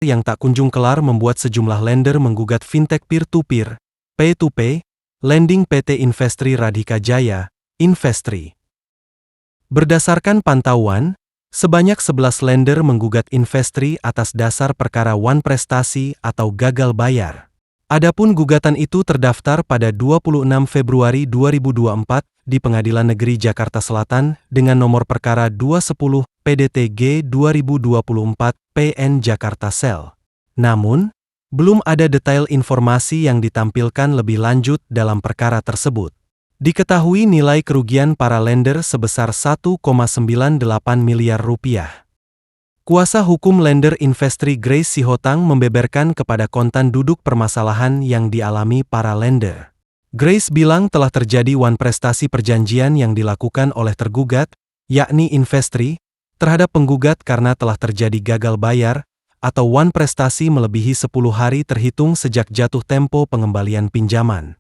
yang tak kunjung kelar membuat sejumlah lender menggugat fintech peer-to-peer, pay-to-pay, lending PT Investri Radhika Jaya, Investri. Berdasarkan pantauan, sebanyak 11 lender menggugat Investri atas dasar perkara wan prestasi atau gagal bayar. Adapun gugatan itu terdaftar pada 26 Februari 2024 di Pengadilan Negeri Jakarta Selatan dengan nomor perkara 210 PDTG 2024 PN Jakarta Sel. Namun, belum ada detail informasi yang ditampilkan lebih lanjut dalam perkara tersebut. Diketahui nilai kerugian para lender sebesar 1,98 miliar rupiah. Kuasa hukum lender Investri Grace Sihotang membeberkan kepada kontan duduk permasalahan yang dialami para lender. Grace bilang telah terjadi wan prestasi perjanjian yang dilakukan oleh tergugat, yakni Investri, terhadap penggugat karena telah terjadi gagal bayar, atau wan prestasi melebihi 10 hari terhitung sejak jatuh tempo pengembalian pinjaman.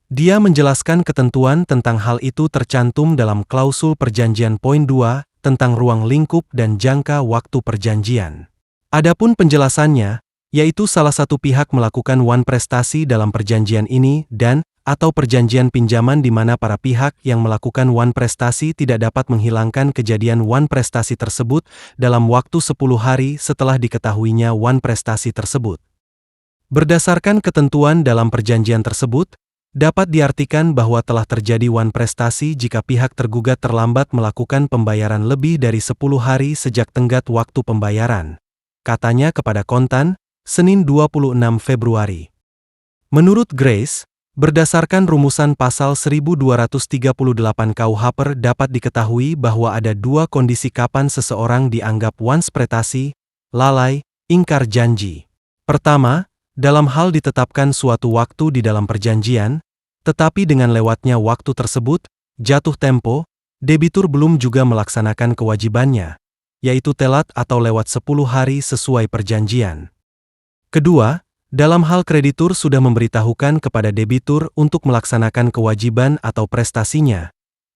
Dia menjelaskan ketentuan tentang hal itu tercantum dalam klausul perjanjian poin 2 tentang ruang lingkup dan jangka waktu perjanjian. Adapun penjelasannya, yaitu salah satu pihak melakukan wan prestasi dalam perjanjian ini dan atau perjanjian pinjaman di mana para pihak yang melakukan wan prestasi tidak dapat menghilangkan kejadian wan prestasi tersebut dalam waktu 10 hari setelah diketahuinya wan prestasi tersebut. Berdasarkan ketentuan dalam perjanjian tersebut, dapat diartikan bahwa telah terjadi wan prestasi jika pihak tergugat terlambat melakukan pembayaran lebih dari 10 hari sejak tenggat waktu pembayaran, katanya kepada kontan, Senin 26 Februari. Menurut Grace, berdasarkan rumusan pasal 1238 KUHP dapat diketahui bahwa ada dua kondisi kapan seseorang dianggap wan prestasi, lalai, ingkar janji. Pertama, dalam hal ditetapkan suatu waktu di dalam perjanjian, tetapi dengan lewatnya waktu tersebut, jatuh tempo, debitur belum juga melaksanakan kewajibannya, yaitu telat atau lewat 10 hari sesuai perjanjian. Kedua, dalam hal kreditur sudah memberitahukan kepada debitur untuk melaksanakan kewajiban atau prestasinya,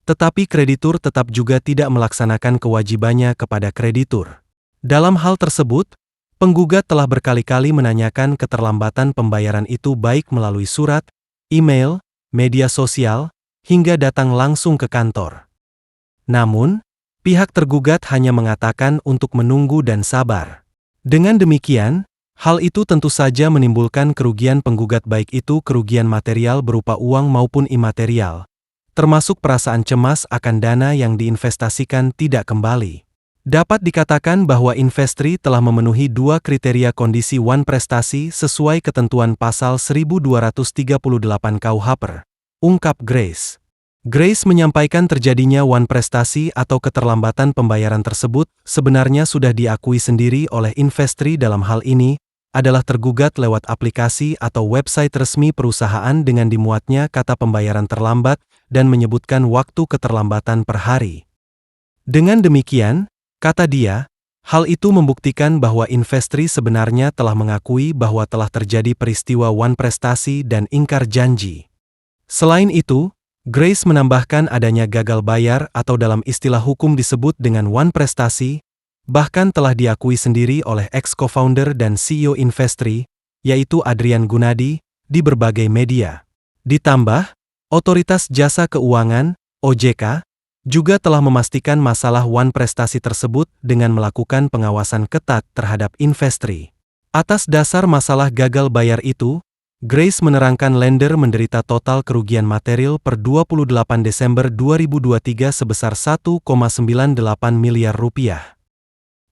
tetapi kreditur tetap juga tidak melaksanakan kewajibannya kepada kreditur. Dalam hal tersebut, penggugat telah berkali-kali menanyakan keterlambatan pembayaran itu baik melalui surat, email, media sosial, hingga datang langsung ke kantor. Namun, pihak tergugat hanya mengatakan untuk menunggu dan sabar. Dengan demikian, hal itu tentu saja menimbulkan kerugian penggugat baik itu kerugian material berupa uang maupun imaterial, termasuk perasaan cemas akan dana yang diinvestasikan tidak kembali. Dapat dikatakan bahwa Investri telah memenuhi dua kriteria kondisi wan prestasi sesuai ketentuan pasal 1238 KUHP, ungkap Grace. Grace menyampaikan terjadinya wan prestasi atau keterlambatan pembayaran tersebut sebenarnya sudah diakui sendiri oleh Investri dalam hal ini, adalah tergugat lewat aplikasi atau website resmi perusahaan dengan dimuatnya kata pembayaran terlambat dan menyebutkan waktu keterlambatan per hari. Dengan demikian, kata dia, hal itu membuktikan bahwa Investri sebenarnya telah mengakui bahwa telah terjadi peristiwa wan prestasi dan ingkar janji. Selain itu, Grace menambahkan adanya gagal bayar atau dalam istilah hukum disebut dengan wan prestasi, bahkan telah diakui sendiri oleh ex-co-founder dan CEO Investri, yaitu Adrian Gunadi, di berbagai media. Ditambah, Otoritas Jasa Keuangan, OJK, juga telah memastikan masalah wan prestasi tersebut dengan melakukan pengawasan ketat terhadap Investri. Atas dasar masalah gagal bayar itu, Grace menerangkan lender menderita total kerugian material per 28 Desember 2023 sebesar 1,98 miliar rupiah.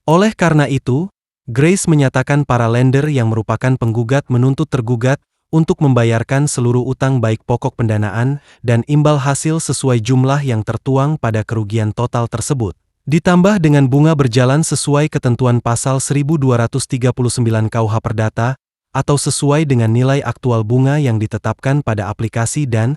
Oleh karena itu, Grace menyatakan para lender yang merupakan penggugat menuntut tergugat untuk membayarkan seluruh utang baik pokok pendanaan dan imbal hasil sesuai jumlah yang tertuang pada kerugian total tersebut, ditambah dengan bunga berjalan sesuai ketentuan pasal 1239 KUH Perdata, atau sesuai dengan nilai aktual bunga yang ditetapkan pada aplikasi dan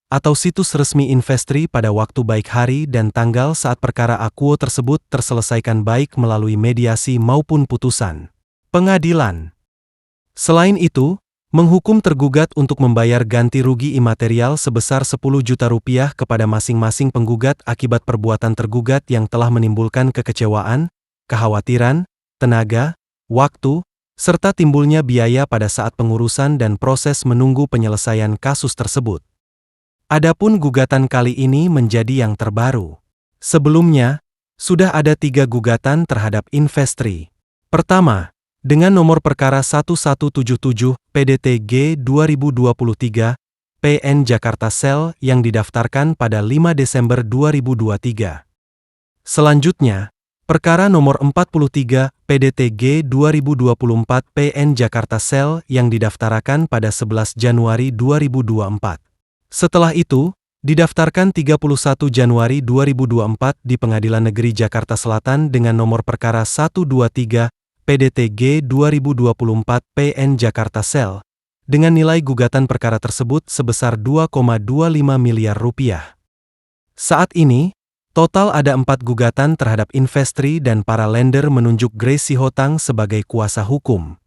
atau situs resmi Investri pada waktu baik hari dan tanggal saat perkara akuo tersebut terselesaikan baik melalui mediasi maupun putusan pengadilan. Selain itu, menghukum tergugat untuk membayar ganti rugi imaterial sebesar 10 juta rupiah kepada masing-masing penggugat akibat perbuatan tergugat yang telah menimbulkan kekecewaan, kekhawatiran, tenaga, waktu, serta timbulnya biaya pada saat pengurusan dan proses menunggu penyelesaian kasus tersebut. Adapun gugatan kali ini menjadi yang terbaru. Sebelumnya, sudah ada 3 gugatan terhadap Investri. Pertama, dengan nomor perkara 1177 PDT-G 2023, PN Jakarta Sel yang didaftarkan pada 5 Desember 2023. Selanjutnya, perkara nomor 43 PDT-G 2024 PN Jakarta Sel yang didaftarkan pada 11 Januari 2024. Setelah itu, didaftarkan 31 Januari 2024 di Pengadilan Negeri Jakarta Selatan dengan nomor perkara 123 PDT-G 2024 PN Jakarta Sel, dengan nilai gugatan perkara tersebut sebesar 2,25 miliar rupiah. Saat ini, total ada 4 gugatan terhadap Investri dan para lender menunjuk Grace Sihotang sebagai kuasa hukum.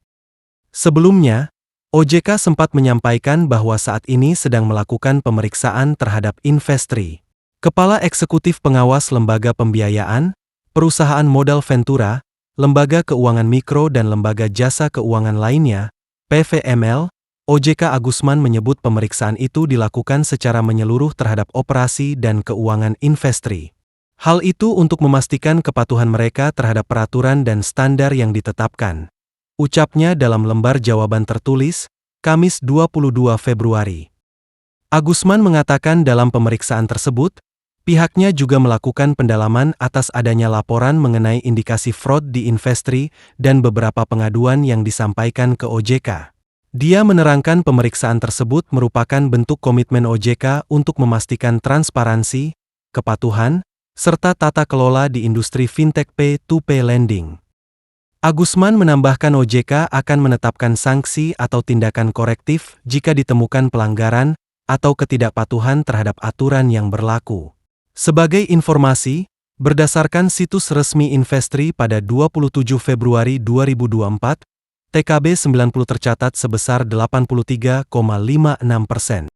Sebelumnya, OJK sempat menyampaikan bahwa saat ini sedang melakukan pemeriksaan terhadap Investri. Kepala Eksekutif Pengawas Lembaga Pembiayaan, Perusahaan Modal Ventura, Lembaga Keuangan Mikro dan Lembaga Jasa Keuangan lainnya, PVML, OJK Agusman menyebut pemeriksaan itu dilakukan secara menyeluruh terhadap operasi dan keuangan Investri. Hal itu untuk memastikan kepatuhan mereka terhadap peraturan dan standar yang ditetapkan. Ucapnya dalam lembar jawaban tertulis, Kamis 22 Februari. Agusman mengatakan dalam pemeriksaan tersebut, pihaknya juga melakukan pendalaman atas adanya laporan mengenai indikasi fraud di Investri dan beberapa pengaduan yang disampaikan ke OJK. Dia menerangkan pemeriksaan tersebut merupakan bentuk komitmen OJK untuk memastikan transparansi, kepatuhan, serta tata kelola di industri fintech P2P lending. Agusman menambahkan OJK akan menetapkan sanksi atau tindakan korektif jika ditemukan pelanggaran atau ketidakpatuhan terhadap aturan yang berlaku. Sebagai informasi, berdasarkan situs resmi Investri pada 27 Februari 2024, TKB 90 tercatat sebesar 83,56%.